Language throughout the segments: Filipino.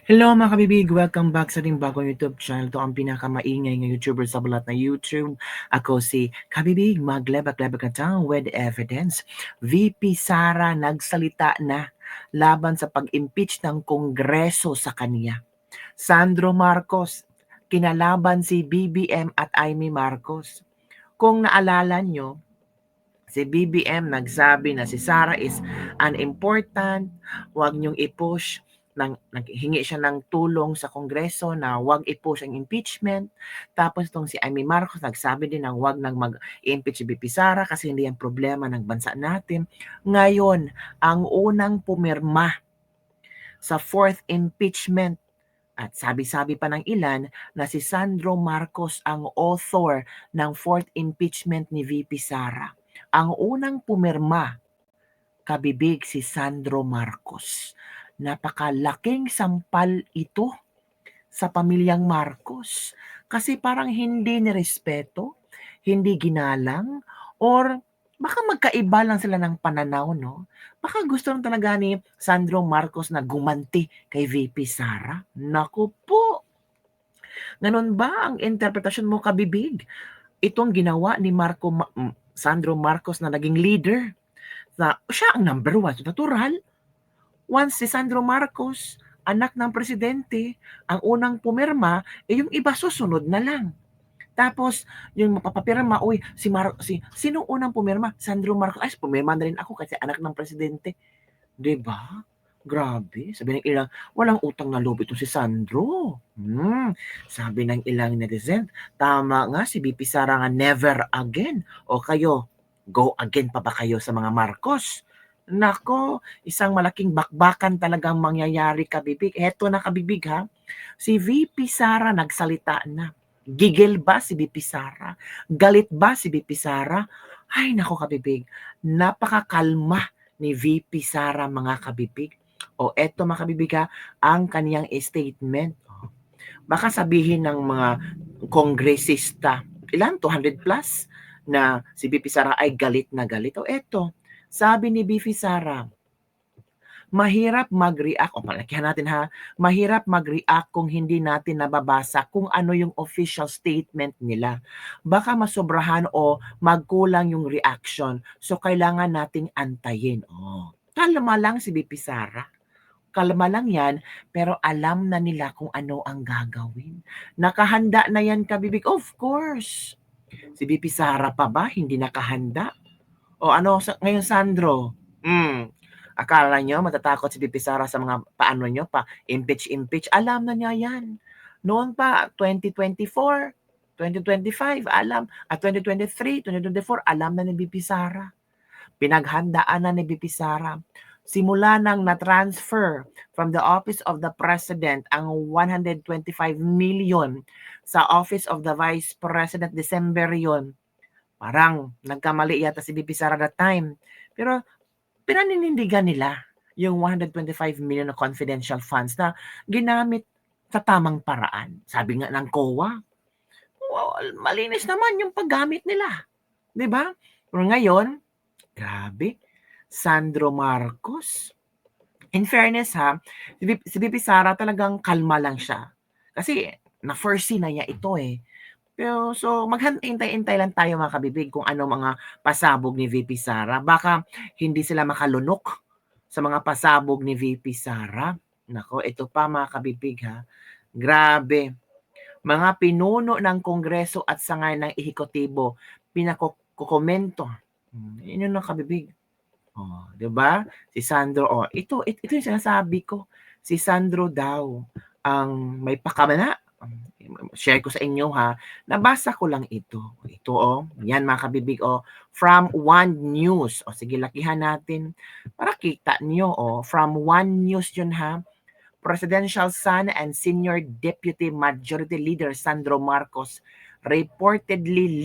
Hello mga kabibig! Welcome back sa ating bagong YouTube channel. Ito ang pinakamaingay ng YouTuber sa balat na YouTube. Ako si Kabibig, maglebak-lebak na tayo with evidence. VP Sara nagsalita na laban sa pag-impeach ng Kongreso sa kanya. Sandro Marcos, kinalaban si BBM at Amy Marcos. Kung naalala nyo, si BBM nagsabi na si Sara is unimportant, huwag niyong i-push. Naghingi siya ng tulong sa Kongreso na huwag i-push ang impeachment. Tapos itong si Amy Marcos nagsabi din na huwag nang mag-impeach si BP Sara kasi hindi yan problema ng bansa natin. Ngayon, ang unang pumirma sa fourth impeachment at sabi-sabi pa ng ilan na si Sandro Marcos ang author ng fourth impeachment ni VP Sara. Ang unang pumirma, kabibig, si Sandro Marcos. Napakalaking sampal ito sa pamilyang Marcos. Kasi parang hindi nirespeto, hindi ginalang, or baka magkaiba lang sila ng pananaw, no? Baka gusto lang talaga ni Sandro Marcos na gumanti kay VP Sara. Naku po! Ganun ba ang interpretasyon mo, kabibig? Itong ginawa ni Sandro Marcos na naging leader, na siya ang number one. So, natural, once si Sandro Marcos, anak ng presidente, ang unang pumirma, yung iba susunod na lang. Tapos, yung mapapapirma, uy, sino unang pumirma? Sandro Marcos. Ay, pumirma na rin ako kasi anak ng presidente. Diba? Grabe. Sabi ng ilang, walang utang na loob itong si Sandro. Sabi ng ilang netizen, tama nga si BP Sara nga never again. O kayo, go again pa ba kayo sa mga Marcos? Nako, isang malaking bakbakan talagang mangyayari, kabibig. Eto na, kabibig, ha. Si VP Sara nagsalita na. Gigil ba si VP Sara? Galit ba si VP Sara? Ay, nako, kabibig. Napakakalma ni VP Sara, mga kabibig. O eto, mga kabibig, ha, ang kaniyang statement. Baka sabihin ng mga kongresista, ilan? 200 plus na si VP Sara ay galit na galit. O eto, sabi ni VP Sara, mahirap mag-react, o palakihan natin ha, mahirap mag-react kung hindi natin nababasa kung ano yung official statement nila. Baka masobrahan o magkulang yung reaction. So, kailangan nating antayin. Kalma lang si BP Sara. Kalma lang yan, pero alam na nila kung ano ang gagawin. Nakahanda na yan, kabibig. Of course. Si BP Sara pa ba hindi nakahanda? O ano ngayon, Sandro? Akala nyo matatakot si BP Sara sa mga paano nyo pa impeach? Alam na niya yan. Noon pa 2024, 2025, alam. At 2023, 2024, alam na ni BP Sara. Pinaghandaan na ni BP Sara. Simula nang na-transfer from the Office of the President ang 125 million sa Office of the Vice President, December yon. Parang nagkamali yata si BP Sara that time. Pero pinaninindigan nila yung 125 million na confidential funds na ginamit sa tamang paraan. Sabi nga ng COA, malinis naman yung paggamit nila. 'Di ba? Pero ngayon, grabe, Sandro Marcos. In fairness ha, si BP Sara talagang kalma lang siya. Kasi na-foresee na niya ito eh. Pero so maghintay-intay lang tayo, mga kabibig, kung ano mga pasabog ni VP Sara. Baka hindi sila makalunok sa mga pasabog ni VP Sara. Nako, ito pa, mga kabibig, ha. Grabe. Mga pinuno ng Kongreso at sangay ng ehekutibo pinakokomento. Yun yung kabibig. 'Di ba? Si Sandro, ito yung sinasabi ko. Si Sandro daw ang may pakamana. Share ko sa inyo ha. Nabasa ko lang ito. Ito yan, mga kabibig, from One News. Sige, lakihan natin para kita niyo, from One News yun ha. Presidential son and Senior Deputy Majority Leader Sandro Marcos reportedly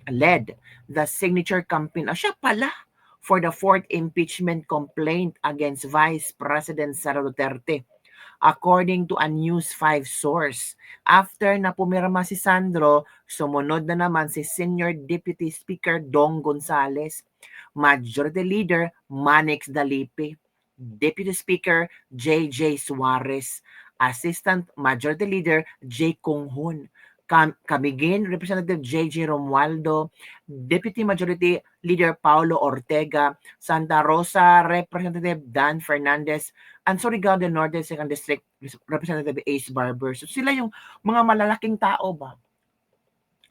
led the signature campaign. Siya pala for the fourth impeachment complaint against Vice President Sara Duterte, according to a News 5 source. After na pumirma si Sandro, sumunod na naman si Senior Deputy Speaker Dong Gonzales, Majority Leader Manix Dalipi, Deputy Speaker J.J. Suarez, Assistant Majority Leader J. Kung Hoon, Camiguin Representative J.J. Romualdo, Deputy Majority Leader Paulo Ortega, Santa Rosa Representative Dan Fernandez, and Surigao del Norte 2nd District Representative Ace Barber. So sila yung mga malalaking tao ba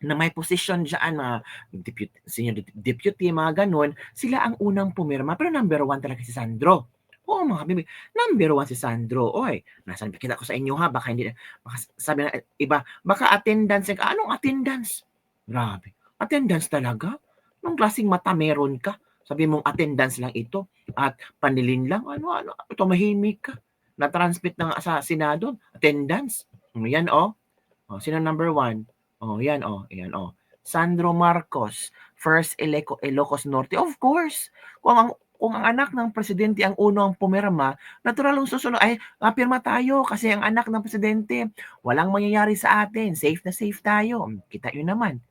na may position dyan, mga deputy, senior deputy, mga ganun, sila ang unang pumirma. Pero number 1 talaga si Sandro. Oo, mga kabibig, number 1 si Sandro. Oy, nasan kita ko sa inyo ha, baka hindi, baka sabi ng iba, baka attendance. Anong attendance? Grabe, attendance talaga? Anong klaseng mata meron ka? Sabi mong attendance lang ito at panilin lang. Ano, tumahimik ka. Na-transmit na nga sa Senado, attendance. Yan sino number 1? Yan ayan Sandro Marcos, first Ilocos Norte. Of course, kung ang anak ng presidente ang unang pumirma, natural ang susunod ay pirma tayo kasi ang anak ng presidente, walang mangyayari sa atin, safe na safe tayo. Kita yun naman.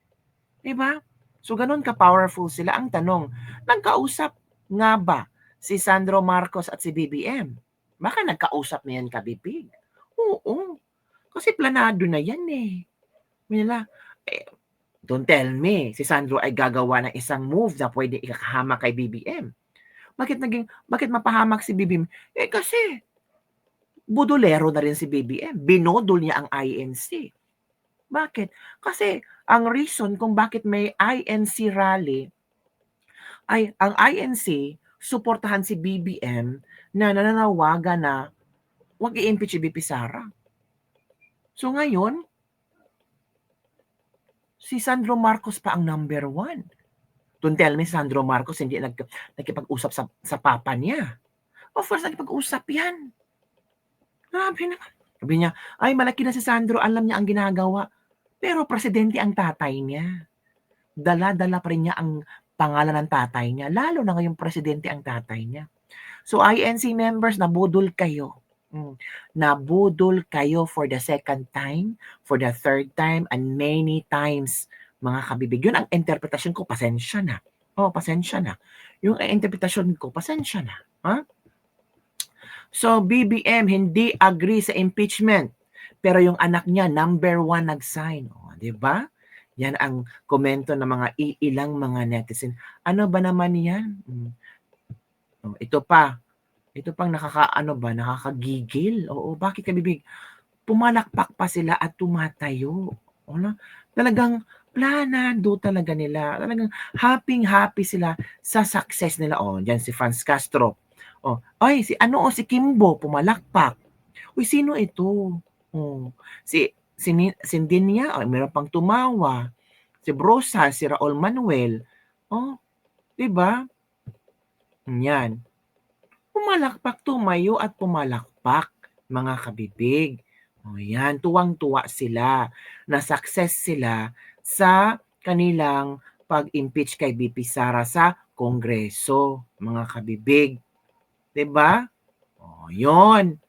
'Di ba? So ganun ka-powerful sila. Ang tanong, nagkausap nga ba si Sandro Marcos at si BBM? Baka nagkausap na yan kabibig. Oo. Kasi planado na yan eh. Nila, don't tell me, si Sandro ay gagawa ng isang move na pwede ikakahamak kay BBM. Bakit mapahamak si BBM? Kasi, budolero na rin si BBM. Binodol niya ang INC. Bakit? Kasi, ang reason kung bakit may INC rally, ay ang INC, suportahan si BBM na nananawagan na huwag i-impeach si BP Sara. So ngayon, si Sandro Marcos pa ang number 1. Don't tell me Sandro Marcos hindi nagkipag-usap sa papa niya. Of course, nagkipag-usap yan. Grabe naman. Sabi niya, ay malaki na si Sandro, alam niya ang ginagawa. Pero presidente ang tatay niya. Dala-dala pa rin niya ang pangalan ng tatay niya. Lalo na ngayong presidente ang tatay niya. So INC members, nabudol kayo. Nabudol kayo for the second time, for the third time, and many times, mga kabibig. Yun ang interpretasyon ko, pasensya na. Pasensya na. Yung interpretasyon ko, pasensya na. Ha? So, BBM hindi agree sa impeachment. Pero yung anak niya, number 1 nag-sign. Di ba? Yan ang komento ng mga ilang mga netizen. Ano ba naman yan? Ito pang nakakagigil. Oo, bakit kabibig? Pumalakpak pa sila at tumatayo. Talagang planado talaga nila. Talagang happy sila sa success nila. Diyan si Franz Castro. Si Kimbo pumalakpak. Uy, sino ito? Si Dinia, meron pang tumawa. Si Brosa, si Raul Manuel. 'Di ba? Yan. Pumalakpak, tumayo at pumalakpak, mga kabibig. Yan, tuwang-tuwa sila na success sila sa kanilang pag-impeach kay BP Sara sa Kongreso, mga kabibig. 'Di ba? Yun.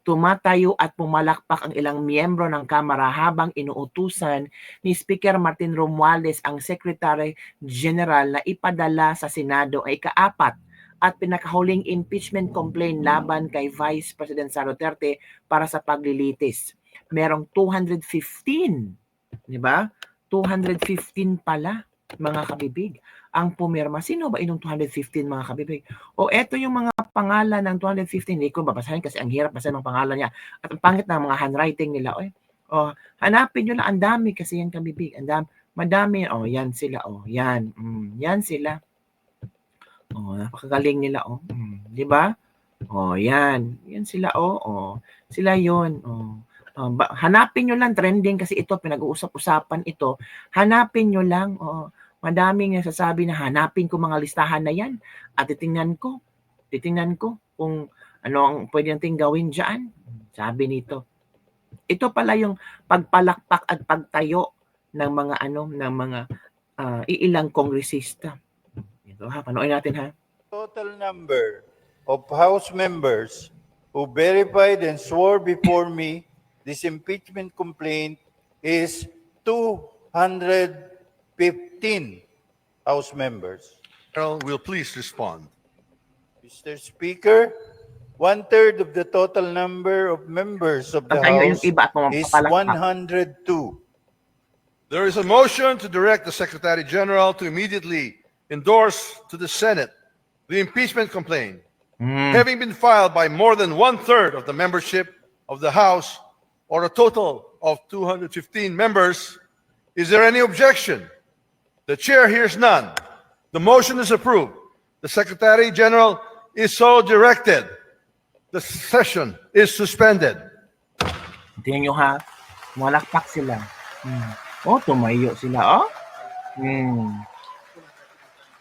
Tumatayo at pumalakpak ang ilang miyembro ng Kamara habang inuutusan ni Speaker Martin Romualdez ang Secretary General na ipadala sa Senado ay ika-4 at pinakahuling impeachment complaint laban kay Vice President Sara Duterte para sa paglilitis. Merong 215, di ba? 215 pala, mga kabibig, ang pumirma. Sino ba inong 215, mga kabibig? Eto yung mga pangalan ng 215. Hindi ko babasahin kasi ang hirap basahin ng pangalan niya. At ang pangit ng mga handwriting nila. Hanapin nyo lang. Ang dami kasi yan, kabibig. Madami. Yan sila. Yan. Yan sila. Napakagaling nila. Di ba? Yan. Yan sila. Sila yun. Hanapin nyo lang, trending kasi ito, pinag-uusap-usapan ito. Hanapin nyo lang. Madaming nasasabi na hanapin ko mga listahan na yan at titingnan ko kung ano ang pwede nating gawin dyan. Sabi nito. Ito pala yung pagpalakpak at pagtayo ng mga iilang kongresista. Ito panoorin natin ha. Total number of House members who verified and swore before me this impeachment complaint is 215 House members. Carol will please respond. Mr. Speaker, 1/3 of the total number of members of the Tatayo yung House iba at is papalakpak. 102. There is a motion to direct the Secretary General to immediately endorse to the Senate the impeachment complaint, having been filed by more than 1/3 of the membership of the House, or a total of 215 members. Is there any objection? The chair hears none. The motion is approved. The Secretary General is so directed. The session is suspended. Tingnan nyo ha, malakpak sila. Oh, tumayo sila, oh.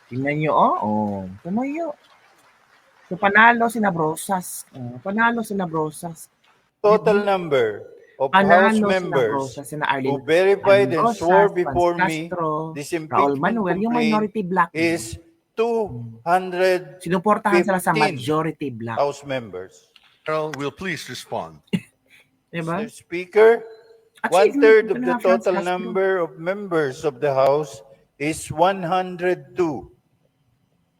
Tingnan nyo, oh, tumayo. So, panalo sila Brosas. Panalo sila Brosas. Total number of House Panalo sila members Brosas, sina who Arlene verified and Rosas, swore Franz before me Castro, this Raul impeachment Manuel, yung complaint minority black. is 215 Sinuportahan sila sa majority black. House members. General will please respond. Diba? Mr. Speaker, Achievement 1/3 of ito the na, Franz total Castro. number of members of the House is 102.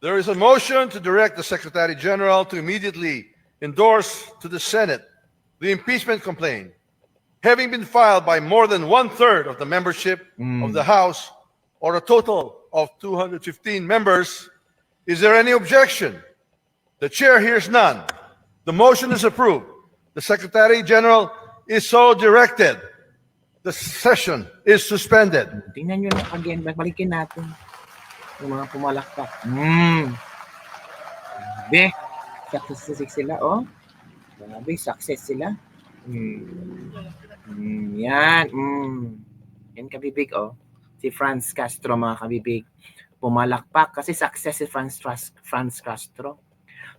There is a motion to direct the Secretary General to immediately endorse to the Senate the impeachment complaint, having been filed by more than 1/3 of the membership of the House, or a total of 215 members. Is there any objection? The chair hears none. The motion is approved. The Secretary General is so directed. The session is suspended. Tingnan nyo na again, balikin natin yung mga pumalakpak. Be, success sila, oh. Grabe, success sila. Yan. Yan kabibig, oh. Si Franz Castro, mga kabibig. Pumalakpak kasi success si Franz Castro.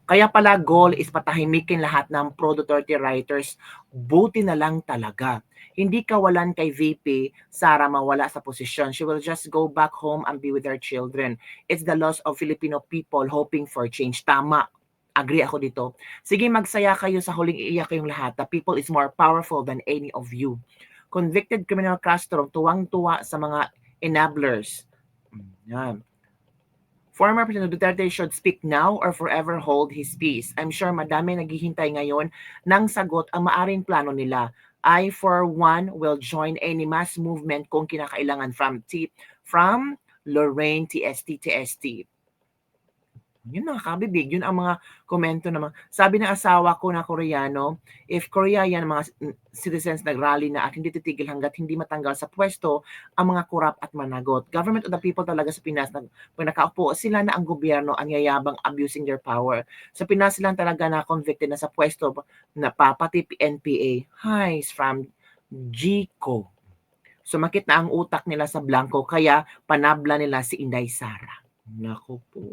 Kaya pala goal is patahimikin lahat ng pro-Duterte writers. Buti na lang talaga. Hindi kawalan kay VP Sara mawala sa posisyon. She will just go back home and be with her children. It's the loss of Filipino people hoping for change. Tama. Agree ako dito. Sige, magsaya kayo sa huling iiyak kayong lahat. The people is more powerful than any of you. Convicted criminal Castro, tuwang-tuwa sa mga enablers. Yan. Former President Duterte should speak now or forever hold his peace. I'm sure madami naghihintay ngayon ng sagot ang maaring plano nila. I, for one, will join any mass movement kung kinakailangan from Lorraine TST. Yun mga kabibig, yun ang mga komento naman. Sabi ng asawa ko na Koreano, if Korea yan, mga citizens nagrally na at hindi titigil hanggat hindi matanggal sa pwesto ang mga kurap at managot. Government of the people talaga sa Pinas, pag nakaupo sila na ang gobyerno ang yayabang abusing their power. Sa Pinas silang talaga na convicted na sa pwesto na pati NPA. Hi, from Gico. Sumakit na ang utak nila sa blanco kaya panabla nila si Inday Sara. Naku po.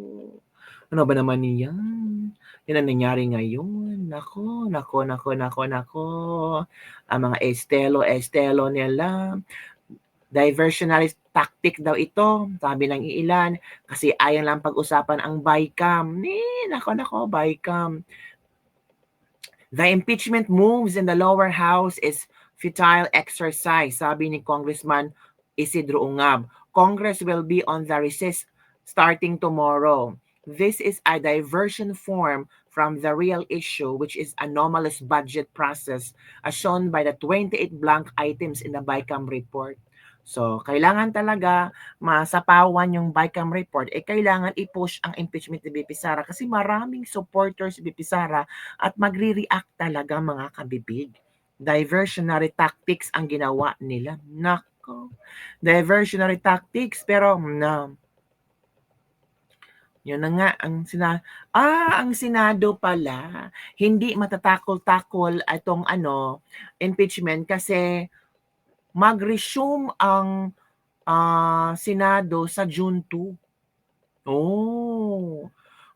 Ano ba naman yan? Yan ang nangyari ngayon. Nako. Ang mga estelo nila. Diversionary tactic daw ito. Sabi ng iilan. Kasi ayaw lang pag-usapan ang BICAM. Nako, BICAM. The impeachment moves in the lower house is futile exercise. Sabi ni Congressman Isidro Ungab. Congress will be on the recess starting tomorrow. This is a diversion form from the real issue, which is anomalous budget process as shown by the 28 blank items in the BICAM report. So, kailangan talaga masapawan yung BICAM report. Kailangan i-push ang impeachment ni BP Sara kasi maraming supporters si BP Sara at magre-react talaga mga kabibig. Diversionary tactics ang ginawa nila. Nako. Diversionary tactics pero yun na nga, ang Senado pala, hindi matatakol-takol itong impeachment kasi mag-resume ang Senado sa June 2.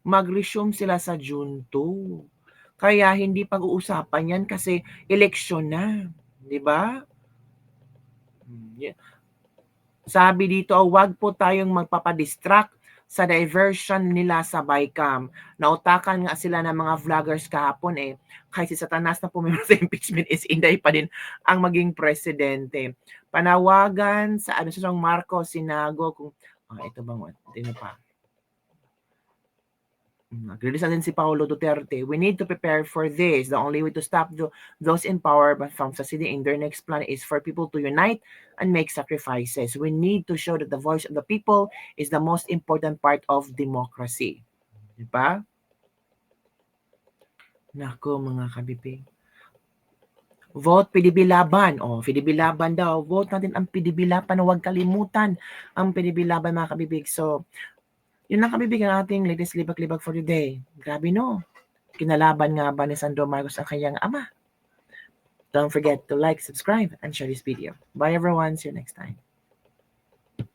Mag-resume sila sa June 2. Kaya hindi pag-uusapan yan kasi eleksyon na. Di ba? Sabi dito, wag po tayong magpapadistract sa diversion nila sa BICAM. Nautakan nga sila ng mga vloggers kahapon kahit si Satanas na pumirma sa impeachment is Inday pa din ang maging presidente. Panawagan sa Administrasyon Marcos, Sinago, kung ito bang ito pa. Nag-release na din si Paulo Duterte. We need to prepare for this. The only way to stop those in power from succeeding in their next plan is for people to unite and make sacrifices. We need to show that the voice of the people is the most important part of democracy. Diba? Naku, mga kabibig. Vote PDB Laban. PDB Laban daw. Vote natin ang PDB Laban. Huwag kalimutan ang PDB Laban, mga kabibig. So, yun lang kabibig ang ating latest libag-libag for today. Grabe no. Kinalaban nga ba ni Sandro Marcos ang kanyang ama? Don't forget to like, subscribe, and share this video. Bye everyone. See you next time.